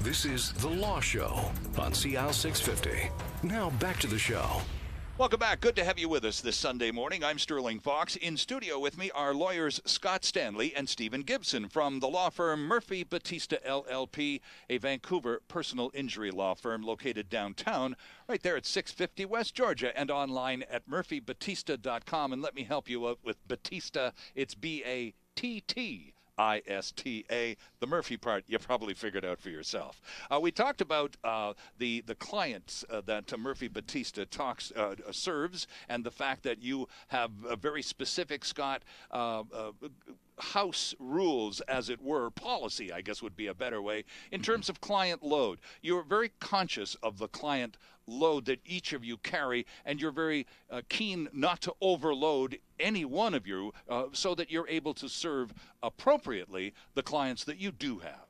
This is The Law Show on CL 650. Now back to the show. Welcome back. Good to have you with us this Sunday morning. I'm Sterling Fox. In studio with me are lawyers Scott Stanley and Stephen Gibson from the law firm Murphy-Battista LLP, a Vancouver personal injury law firm located downtown, right there at 650 West Georgia, and online at murphybattista.com. And let me help you out with Battista. It's Battista. The Murphy part you probably figured out for yourself. We talked about the clients that Murphy-Battista serves, and the fact that you have a very specific, Scott, house rules, as it were, policy, I guess would be a better way, in terms of client load. You're very conscious of the client load that each of you carry, and you're very keen not to overload any one of you so that you're able to serve appropriately the clients that you do have.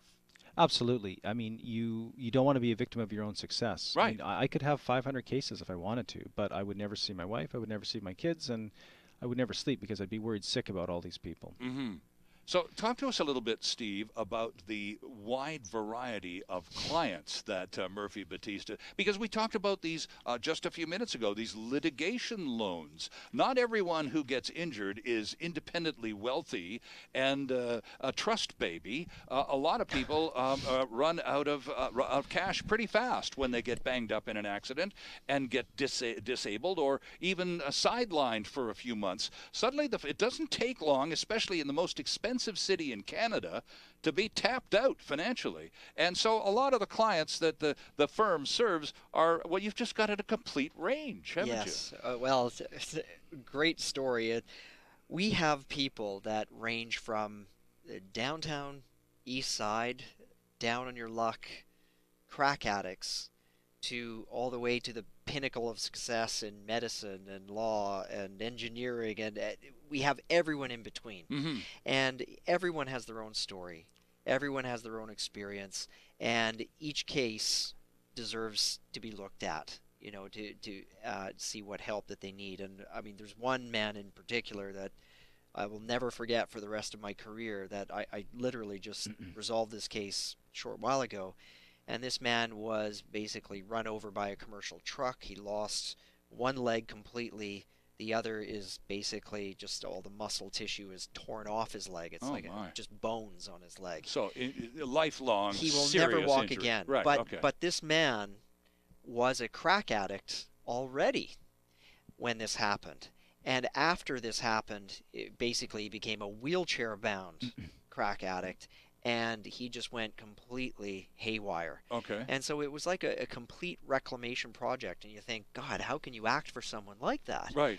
Absolutely. I mean, you don't want to be a victim of your own success. Right. I mean, I could have 500 cases if I wanted to, but I would never see my wife, I would never see my kids, and I would never sleep because I'd be worried sick about all these people. Mm-hmm. So talk to us a little bit, Steve, about the wide variety of clients that Murphy-Battista, because we talked about these just a few minutes ago, these litigation loans. Not everyone who gets injured is independently wealthy and a trust baby. A lot of people run out of cash pretty fast when they get banged up in an accident and get disabled or even sidelined for a few months. Suddenly, it doesn't take long, especially in the most expensive city in Canada, to be tapped out financially. And so a lot of the clients that the firm serves are, well, you've just got it a complete range, haven't you? Yes. Well, it's a great story. We have people that range from downtown, east side, down on your luck, crack addicts, to all the way to the pinnacle of success in medicine and law and engineering, and we have everyone in between. Mm-hmm. And everyone has their own story. Everyone has their own experience, and each case deserves to be looked at, you know, to see what help that they need. And I mean, there's one man in particular that I will never forget for the rest of my career, that I literally just resolved this case a short while ago. And this man was basically run over by a commercial truck. He lost one leg completely. The other is basically just all the muscle tissue is torn off his leg. It's just bones on his leg. So lifelong, he will serious never walk injury. again. Right, but this man was a crack addict already when this happened. And after this happened, basically he became a wheelchair-bound crack addict. And he just went completely haywire. Okay. And so it was like a complete reclamation project. And you think, God, how can you act for someone like that? Right.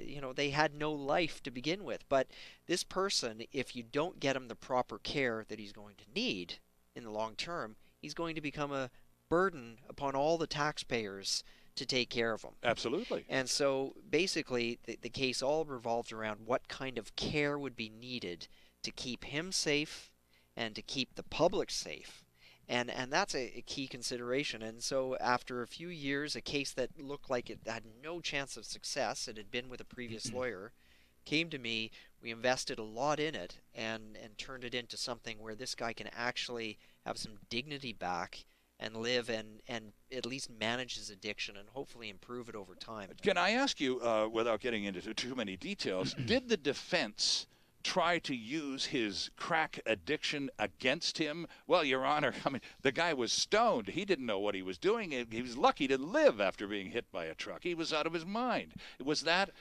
You know, they had no life to begin with. But this person, if you don't get him the proper care that he's going to need in the long term, he's going to become a burden upon all the taxpayers to take care of him. Absolutely. And so basically the case all revolved around what kind of care would be needed to keep him safe and to keep the public safe. And that's a key consideration. And so after a few years, a case that looked like it had no chance of success, it had been with a previous lawyer, came to me. We invested a lot in it and turned it into something where this guy can actually have some dignity back and live and at least manage his addiction and hopefully improve it over time. Can I ask you, without getting into too many details, did the defense try to use his crack addiction against him? Well, Your Honor, I mean, the guy was stoned. He didn't know what he was doing. He was lucky to live after being hit by a truck. He was out of his mind. Was that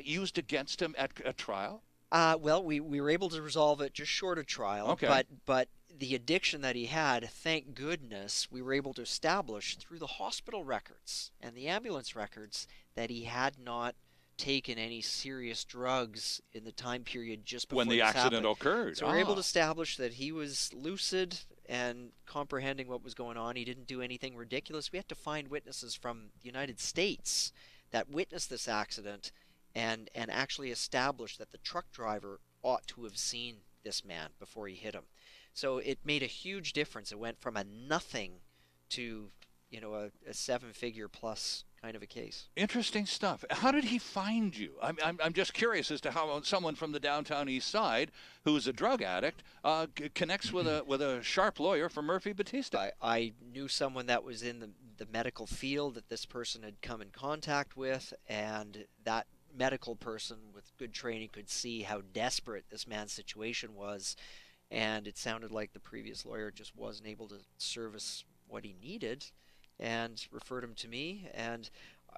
used against him at a trial? Well, we were able to resolve it just short of trial. Okay. But the addiction that he had, thank goodness, we were able to establish through the hospital records and the ambulance records that he had not taken any serious drugs in the time period just before when the accident happened. occurred. So we're able to establish that he was lucid and comprehending what was going on. He didn't do anything ridiculous. We had to find witnesses from the United States that witnessed this accident and actually establish that the truck driver ought to have seen this man before he hit him. So it made a huge difference. It went from a nothing to a seven-figure plus kind of a case. Interesting stuff. How did he find you? I'm just curious as to how someone from the downtown east side who's a drug addict connects with a sharp lawyer from Murphy-Battista. I knew someone that was in the medical field that this person had come in contact with, and that medical person with good training could see how desperate this man's situation was, and it sounded like the previous lawyer just wasn't able to service what he needed, and referred him to me. And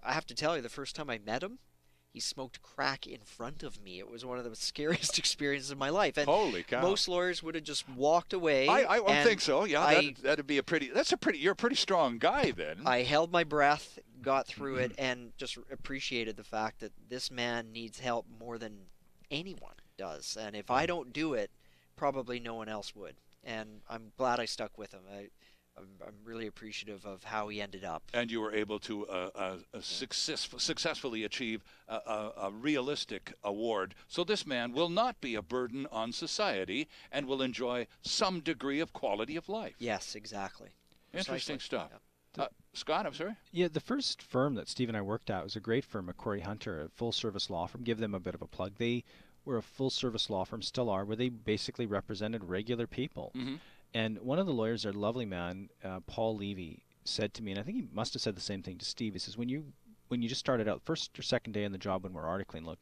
I have to tell you, the first time I met him, he smoked crack in front of me. It was one of the scariest experiences of my life. And holy cow! Most lawyers would have just walked away. I think so. Yeah, that'd be you're a pretty strong guy then. I held my breath, got through it, and just appreciated the fact that this man needs help more than anyone does. And if I don't do it, probably no one else would. And I'm glad I stuck with him. I'm really appreciative of how he ended up. And you were able to successfully achieve a realistic award. So this man will not be a burden on society and will enjoy some degree of quality of life. Yes, exactly. Interesting Precisely. stuff. Yeah. Scott, I'm sorry? Yeah, the first firm that Steve and I worked at was a great firm, Corey Hunter, a full-service law firm. Give them a bit of a plug. They were a full-service law firm, still are, where they basically represented regular people. Mm-hmm. And one of the lawyers, a lovely man, Paul Levy, said to me, and I think he must have said the same thing to Steve. He says, when you just started out, first or second day on the job when we're articling, look,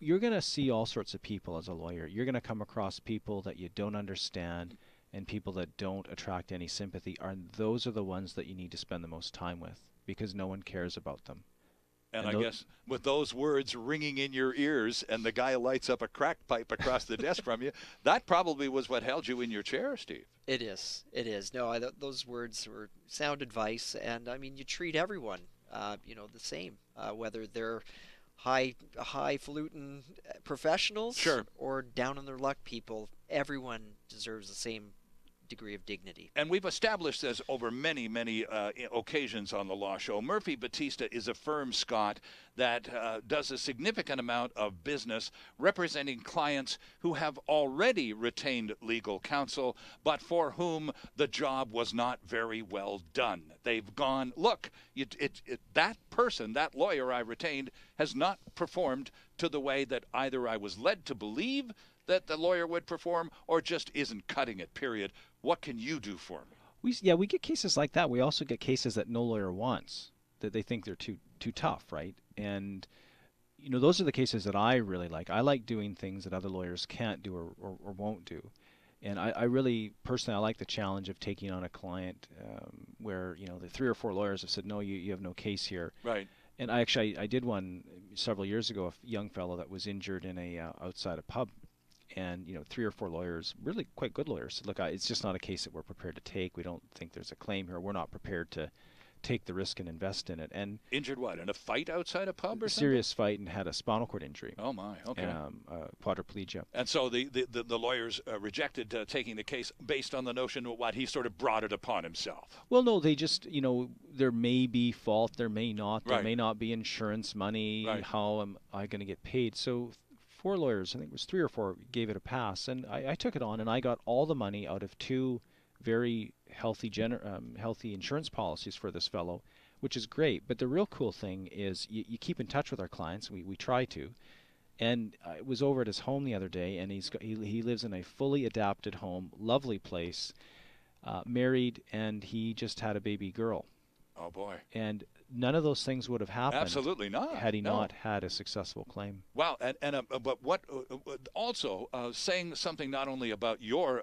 you're going to see all sorts of people as a lawyer. You're going to come across people that you don't understand and people that don't attract any sympathy. And those are the ones that you need to spend the most time with because no one cares about them. And I guess with those words ringing in your ears and the guy lights up a crack pipe across the desk from you, that probably was what held you in your chair, Steve. It is. It is. No, those words were sound advice. And, I mean, you treat everyone, the same, whether they're highfalutin professionals sure. or down on their luck people. Everyone deserves the same degree of dignity. And we've established this over many, many occasions on the Law Show. Murphy-Battista is a firm, Scott, that does a significant amount of business representing clients who have already retained legal counsel, but for whom the job was not very well done. They've gone, look, that person, that lawyer I retained, has not performed to the way that either I was led to believe that the lawyer would perform or just isn't cutting it, period. What can you do for me? We get cases like that. We also get cases that no lawyer wants, that they think they're too tough, right? And those are the cases that I really like. I like doing things that other lawyers can't do or won't do. And I really, personally, I like the challenge of taking on a client where, the 3 or 4 lawyers have said, no, you have no case here. Right. And I did one several years ago, a young fellow that was injured in outside a pub. And 3 or 4 lawyers, really quite good lawyers, said, look, it's just not a case that we're prepared to take. We don't think there's a claim here. We're not prepared to take the risk and invest in it. And injured what? In a fight outside a pub or something? Serious fight and had a spinal cord injury. Oh my, okay. Quadriplegia. And so the lawyers rejected taking the case based on the notion of what he sort of brought it upon himself. Well, no, they just there may be fault, there may not, there right. may not be insurance money. Right. How am I going to get paid? So 4 lawyers, I think it was 3 or 4, gave it a pass, and I took it on, and I got all the money out of 2 very healthy insurance policies for this fellow, which is great. But the real cool thing is you keep in touch with our clients. We try to. And I was over at his home the other day, and he lives in a fully adapted home, lovely place, married, and he just had a baby girl. Oh boy! And none of those things would have happened. Absolutely not. Had he not had a successful claim. Wow, but what also saying something not only about your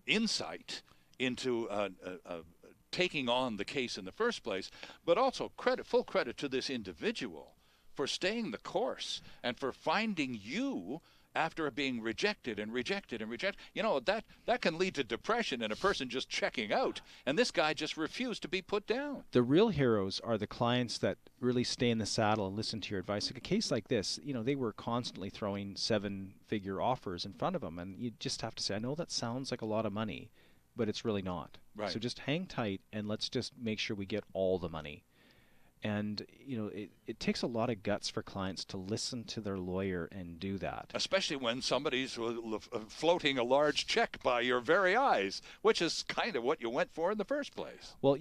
insight into taking on the case in the first place, but also full credit to this individual for staying the course and for finding you after being rejected and rejected and rejected. That can lead to depression and a person just checking out. And this guy just refused to be put down. The real heroes are the clients that really stay in the saddle and listen to your advice. Like a case like this, they were constantly throwing 7-figure offers in front of them. And you just have to say, I know that sounds like a lot of money, but it's really not. Right. So just hang tight and let's just make sure we get all the money. And, it takes a lot of guts for clients to listen to their lawyer and do that. Especially when somebody's floating a large check by your very eyes, which is kind of what you went for in the first place. Well,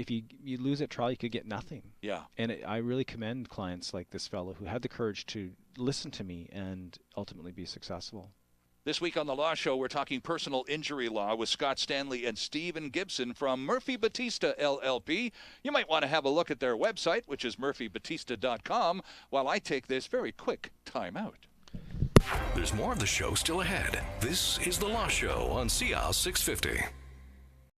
if you lose at trial, you could get nothing. Yeah. And I really commend clients like this fellow who had the courage to listen to me and ultimately be successful. This week on The Law Show, we're talking personal injury law with Scott Stanley and Stephen Gibson from MurphyBattista, LLP. You might want to have a look at their website, which is MurphyBattista.com, while I take this very quick time out. There's more of the show still ahead. This is The Law Show on CL 650.